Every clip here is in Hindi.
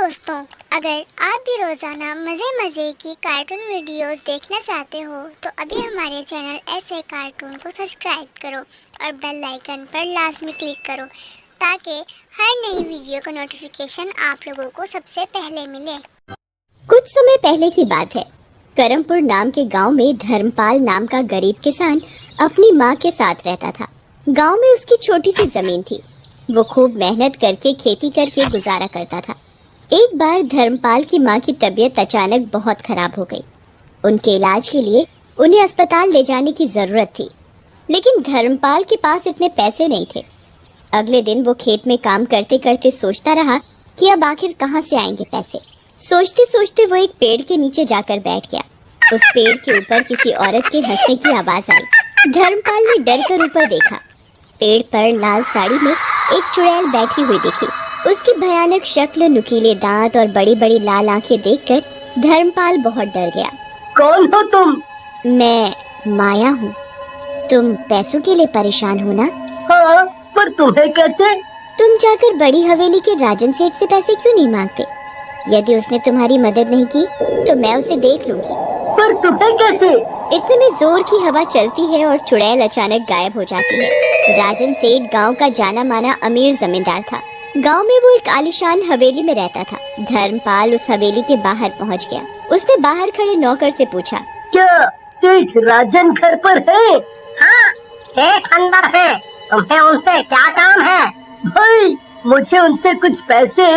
दोस्तों, अगर आप भी रोज़ाना मज़े की कार्टून वीडियोस देखना चाहते हो तो अभी हमारे चैनल ऐसे कार्टून को सब्सक्राइब करो और बेल आइकन पर लाजमी क्लिक करो ताकि हर नई वीडियो का नोटिफिकेशन आप लोगों को सबसे पहले मिले। कुछ समय पहले की बात है। करमपुर नाम के गांव में धर्मपाल नाम का गरीब किसान अपनी माँ के साथ रहता था। गांव में उसकी छोटी सी जमीन थी। वो खूब मेहनत करके खेती करके गुजारा करता था। एक बार धर्मपाल की माँ की तबीयत अचानक बहुत खराब हो गई। उनके इलाज के लिए उन्हें अस्पताल ले जाने की जरूरत थी, लेकिन धर्मपाल के पास इतने पैसे नहीं थे। अगले दिन वो खेत में काम करते करते सोचता रहा कि अब आखिर कहाँ से आएंगे पैसे। सोचते सोचते वो एक पेड़ के नीचे जाकर बैठ गया। उस पेड़ के ऊपर किसी औरत के हंसने की आवाज आई। धर्मपाल ने डर कर ऊपर देखा। पेड़ पर लाल साड़ी में एक चुड़ैल बैठी हुई दिखी। उसकी भयानक शक्ल, नुकीले दांत और बड़ी बड़ी लाल आंखें देखकर धर्मपाल बहुत डर गया। कौन हो तुम? मैं माया हूँ। तुम पैसों के लिए परेशान हो ना? हाँ, पर तुम्हें कैसे? तुम जाकर बड़ी हवेली के राजन सेठ से पैसे क्यों नहीं मांगते? यदि उसने तुम्हारी मदद नहीं की तो मैं उसे देख लूंगी। पर तुम्हें कैसे? इतने में जोर की हवा चलती है और चुड़ैल अचानक गायब हो जाती है। राजन सेठ गांव का जाना माना अमीर जमींदार था। गांव में वो एक आलीशान हवेली में रहता था। धर्मपाल उस हवेली के बाहर पहुंच गया। उसने बाहर खड़े नौकर से पूछा, क्या सेठ राजन घर पर है? हाँ, सेठ अंदर है। तुम्हें उनसे क्या काम है? भाई, मुझे उनसे कुछ पैसे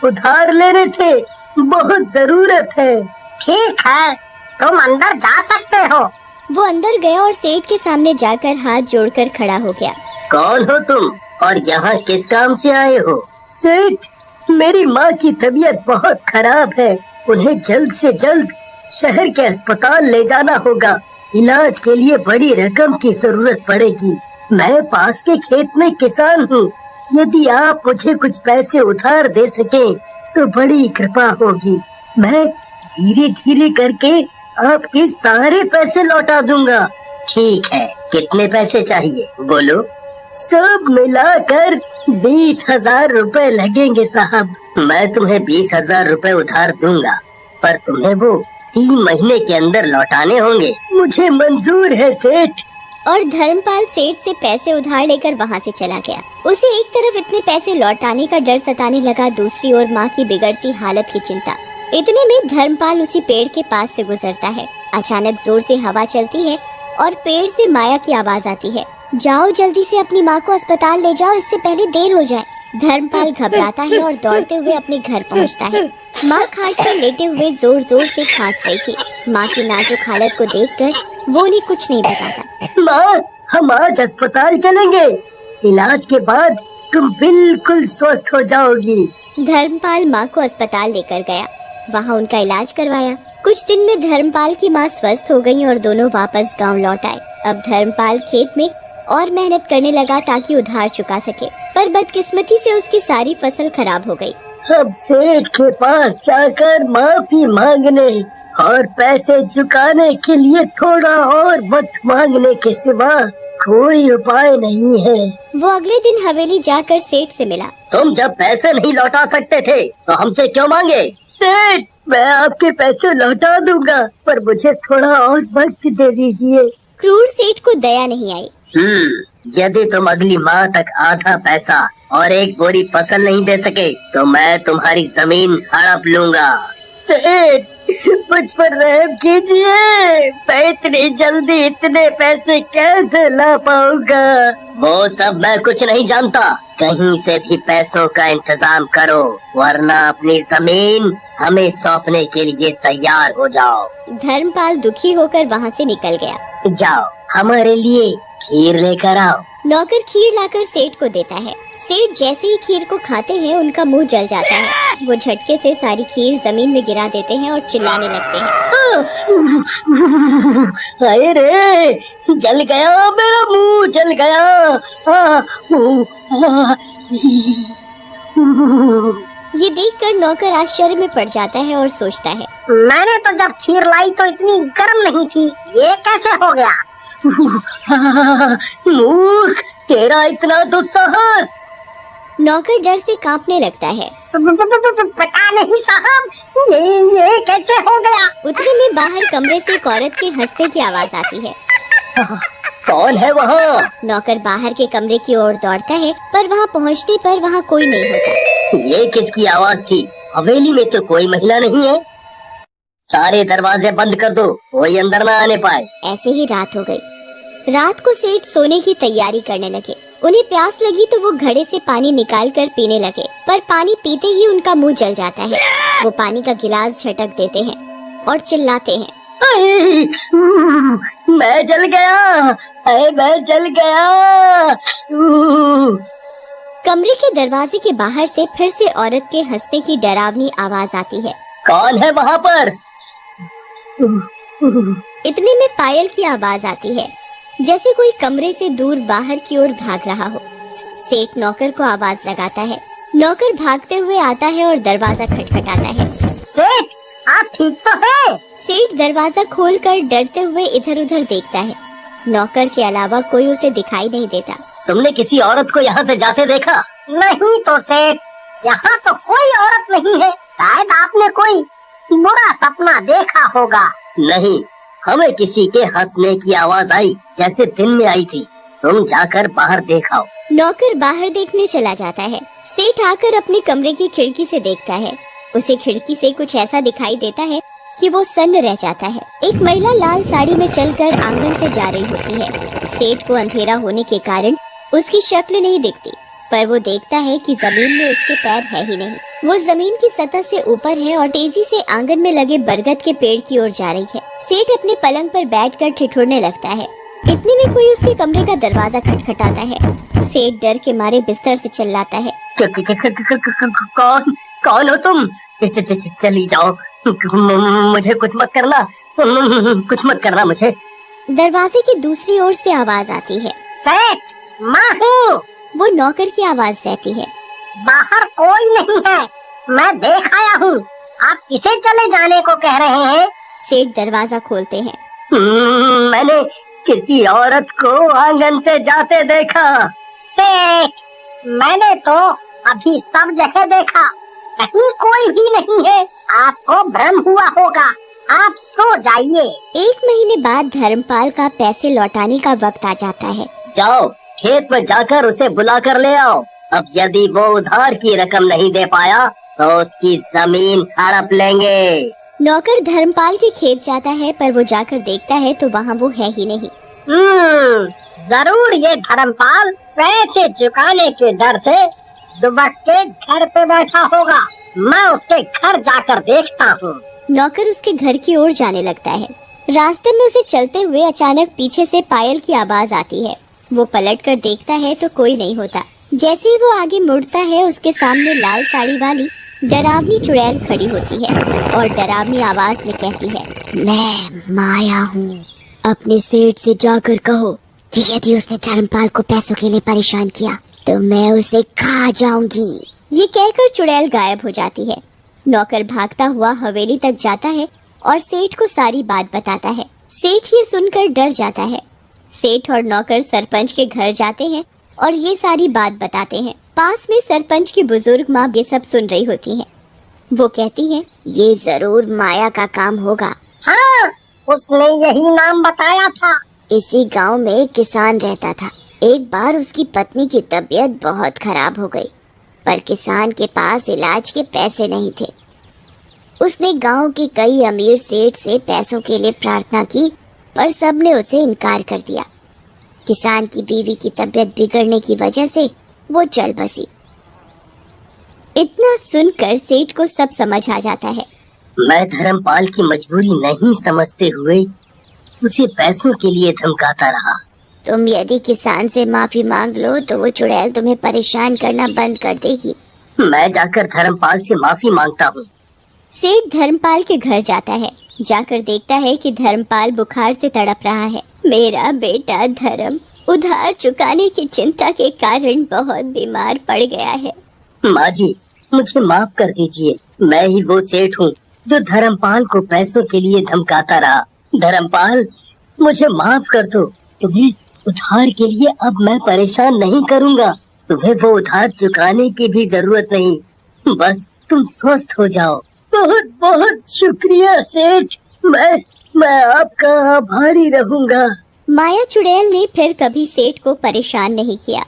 उधार लेने थे, बहुत जरूरत है। ठीक है, तुम अंदर जा सकते हो। वो अंदर गया और सेठ के सामने जाकर हाथ जोड़कर खड़ा हो गया। कौन हो तुम और यहाँ किस काम से आए हो? सेठ, मेरी माँ की तबीयत बहुत खराब है। उन्हें जल्द से जल्द शहर के अस्पताल ले जाना होगा। इलाज के लिए बड़ी रकम की जरूरत पड़ेगी। मैं पास के खेत में किसान हूँ। यदि आप मुझे कुछ पैसे उधार दे सकें तो बड़ी कृपा होगी। मैं धीरे धीरे करके आपके सारे पैसे लौटा दूंगा। ठीक है, कितने पैसे चाहिए बोलो? सब मिलाकर 20,000 रुपए लगेंगे साहब। मैं तुम्हें 20,000 रुपए उधार दूंगा, पर तुम्हें वो 3 महीने के अंदर लौटाने होंगे। मुझे मंजूर है सेठ। और धर्मपाल सेठ से पैसे उधार लेकर वहाँ से चला गया। उसे एक तरफ इतने पैसे लौटाने का डर सताने लगा, दूसरी ओर माँ की बिगड़ती हालत की चिंता। इतने में धर्मपाल उसी पेड़ के पास से गुजरता है। अचानक जोर से हवा चलती है और पेड़ से माया की आवाज आती है, जाओ जल्दी से अपनी माँ को अस्पताल ले जाओ, इससे पहले देर हो जाए। धर्मपाल घबराता है और दौड़ते हुए अपने घर पहुँचता है। माँ खाट पर लेटे हुए जोर जोर से खांस रही थी। माँ की नाजुक हालत को देखकर वो उन्हें कुछ नहीं बताता। माँ, हम आज अस्पताल चलेंगे। इलाज के बाद तुम बिल्कुल स्वस्थ हो जाओगी। धर्मपाल माँ को अस्पताल लेकर गया। वहाँ उनका इलाज करवाया। कुछ दिन में धर्मपाल की माँ स्वस्थ हो गई और दोनों वापस गांव लौट आए। अब धर्मपाल खेत में और मेहनत करने लगा ताकि उधार चुका सके, पर बदकिस्मती से उसकी सारी फसल खराब हो गई। अब सेठ के पास जाकर माफी मांगने और पैसे चुकाने के लिए थोड़ा और वक्त मांगने के सिवा कोई उपाय नहीं है। वो अगले दिन हवेली जाकर सेठ से मिला। तुम जब पैसे नहीं लौटा सकते थे तो हमसे क्यों मांगे? सेठ, मैं आपके पैसे लौटा दूंगा, पर मुझे थोड़ा और वक्त दे दीजिए। क्रूर सेठ को दया नहीं आई। यदि तुम अगली माह तक आधा पैसा और एक बोरी फसल नहीं दे सके तो मैं तुम्हारी जमीन हड़प लूंगा। सेठ, मुझ पर रहम कीजिए। मैं इतनी जल्दी इतने पैसे कैसे ला पाऊंगा? वो सब मैं कुछ नहीं जानता। कहीं से भी पैसों का इंतजाम करो, वरना अपनी जमीन हमें सौंपने के लिए तैयार हो जाओ। धर्मपाल दुखी होकर वहाँ से निकल गया। जाओ, हमारे लिए खीर लेकर आओ। नौकर खीर लाकर सेठ को देता है। सेठ जैसे ही खीर को खाते हैं उनका मुंह जल जाता है। वो झटके से सारी खीर जमीन में गिरा देते हैं और चिल्लाने लगते हैं। हाय रे, जल गया, मेरा मुंह जल गया। ये देखकर नौकर आश्चर्य में पड़ जाता है और सोचता है, मैंने तो जब खीर लाई तो इतनी गर्म नहीं थी, ये कैसे हो गया? मूर्ख, तेरा इतना दुस्साहस। नौकर डर से कांपने लगता है। पता नहीं साहब, ये कैसे हो गया? उतने में बाहर कमरे से एक औरत के हंसने की आवाज आती है। कौन है वहाँ? नौकर बाहर के कमरे की ओर दौड़ता है, पर वहाँ पहुँचने पर वहाँ कोई नहीं होता। ये किसकी आवाज थी? हवेली में तो कोई महिला नहीं है। सारे दरवाजे बंद कर दो, कोई अंदर ना आने पाए। ऐसे ही रात हो गई। रात को सेठ सोने की तैयारी करने लगे। उन्हें प्यास लगी तो वो घड़े से पानी निकाल कर पीने लगे, पर पानी पीते ही उनका मुंह जल जाता है। वो पानी का गिलास झटक देते हैं और चिल्लाते हैं, मैं जल गया, मैं जल गया। कमरे के दरवाजे के बाहर से फिर से औरत के हंसने की डरावनी आवाज आती है। कौन है वहाँ पर? इतने में पायल की आवाज आती है, जैसे कोई कमरे से दूर बाहर की ओर भाग रहा हो। सेठ नौकर को आवाज लगाता है। नौकर भागते हुए आता है और दरवाजा खटखटाता है। सेठ, आप ठीक तो है? सेठ दरवाजा खोलकर डरते हुए इधर उधर देखता है। नौकर के अलावा कोई उसे दिखाई नहीं देता। तुमने किसी औरत को यहाँ से जाते देखा? नहीं तो सेठ, यहाँ तो कोई औरत नहीं है। शायद आपने कोई बुरा सपना देखा होगा। नहीं, हमें किसी के हंसने की आवाज आई, जैसे दिन में आई थी। तुम जाकर बाहर देखो। नौकर बाहर देखने चला जाता है। सेठ आकर अपने कमरे की खिड़की से देखता है। उसे खिड़की से कुछ ऐसा दिखाई देता है कि वो सन्न रह जाता है। एक महिला लाल साड़ी में चलकर आंगन से जा रही होती है। सेठ को अंधेरा होने के कारण उसकी शक्ल नहीं दिखती, पर वो देखता है कि जमीन में उसके पैर है ही नहीं। वो जमीन की सतह से ऊपर है और तेजी से आंगन में लगे बरगद के पेड़ की ओर जा रही है। सेठ अपने पलंग पर बैठकर ठिठुरने लगता है। इतने में कोई उसके कमरे का दरवाजा खटखटाता है। सेठ डर के मारे बिस्तर से चिल्लाता है, कौन हो तुम? चली जाओ, मुझे कुछ मत करना, कुछ मत करना मुझे। दरवाजे की दूसरी ओर से आवाज आती है। सेठ, मैं हूँ। वो नौकर की आवाज रहती है। बाहर कोई नहीं है, मैं देख आया हूँ। आप किसे चले जाने को कह रहे हैं? सेठ दरवाजा खोलते हैं। मैंने किसी औरत को आंगन से जाते देखा। सेठ, मैंने तो अभी सब जगह देखा, कहीं कोई भी नहीं है। आपको भ्रम हुआ होगा, आप सो जाइए। 1 महीने बाद धर्मपाल का पैसे लौटाने का वक्त आ जाता है। जाओ, खेत में जाकर उसे बुला कर ले आओ। अब यदि वो उधार की रकम नहीं दे पाया तो उसकी जमीन हड़प लेंगे। नौकर धर्मपाल के खेत जाता है, पर वो जाकर देखता है तो वहाँ वो है ही नहीं। जरूर ये धर्मपाल पैसे चुकाने के डर से दुबक के घर पे बैठा होगा। मैं उसके घर जाकर देखता हूँ। नौकर उसके घर की ओर जाने लगता है। रास्ते में उसे चलते हुए अचानक पीछे से पायल की आवाज आती है। वो पलटकर देखता है तो कोई नहीं होता। जैसे ही वो आगे मुड़ता है, उसके सामने लाल साड़ी वाली डरावनी चुड़ैल खड़ी होती है और डरावनी आवाज में कहती है, मैं माया हूँ। अपने सेठ से जाकर कहो कि यदि उसने धर्मपाल को पैसों के लिए परेशान किया तो मैं उसे खा जाऊंगी। ये कहकर चुड़ैल गायब हो जाती है। नौकर भागता हुआ हवेली तक जाता है और सेठ को सारी बात बताता है। सेठ ये सुनकर डर जाता है। सेठ और नौकर सरपंच के घर जाते हैं और ये सारी बात बताते हैं। पास में सरपंच की बुजुर्ग माँ ये सब सुन रही होती हैं। वो कहती हैं, ये जरूर माया का काम होगा। हाँ, उसने यही नाम बताया था। इसी गांव में एक किसान रहता था। एक बार उसकी पत्नी की तबीयत बहुत खराब हो गई, पर किसान के पास इलाज के पैसे नहीं थे। उसने गांव के कई अमीर सेठ से पैसों के लिए प्रार्थना की, पर सबने उसे इनकार कर दिया। किसान की बीवी की तबीयत बिगड़ने की वजह से वो चल बसी। इतना सुनकर सेठ को सब समझ आ जाता है। मैं धर्मपाल की मजबूरी नहीं समझते हुए उसे पैसों के लिए धमकाता रहा। तुम यदि किसान से माफी मांग लो तो वो चुड़ैल तुम्हें परेशान करना बंद कर देगी। मैं जाकर धर्मपाल से माफी मांगता हूँ। सेठ धर्मपाल के घर जाता है। जाकर देखता है कि धर्मपाल बुखार से तड़प रहा है। मेरा बेटा धर्म उधार चुकाने की चिंता के कारण बहुत बीमार पड़ गया है। माँ जी, मुझे माफ कर दीजिए। मैं ही वो सेठ हूँ जो धर्मपाल को पैसों के लिए धमकाता रहा। धर्मपाल, मुझे माफ कर दो। तुम्हें उधार के लिए अब मैं परेशान नहीं करूँगा। तुम्हें वो उधार चुकाने की भी जरूरत नहीं, बस तुम स्वस्थ हो जाओ। बहुत बहुत शुक्रिया सेठ, मैं आपका आभारी रहूंगा। माया चुड़ैल ने फिर कभी सेठ को परेशान नहीं किया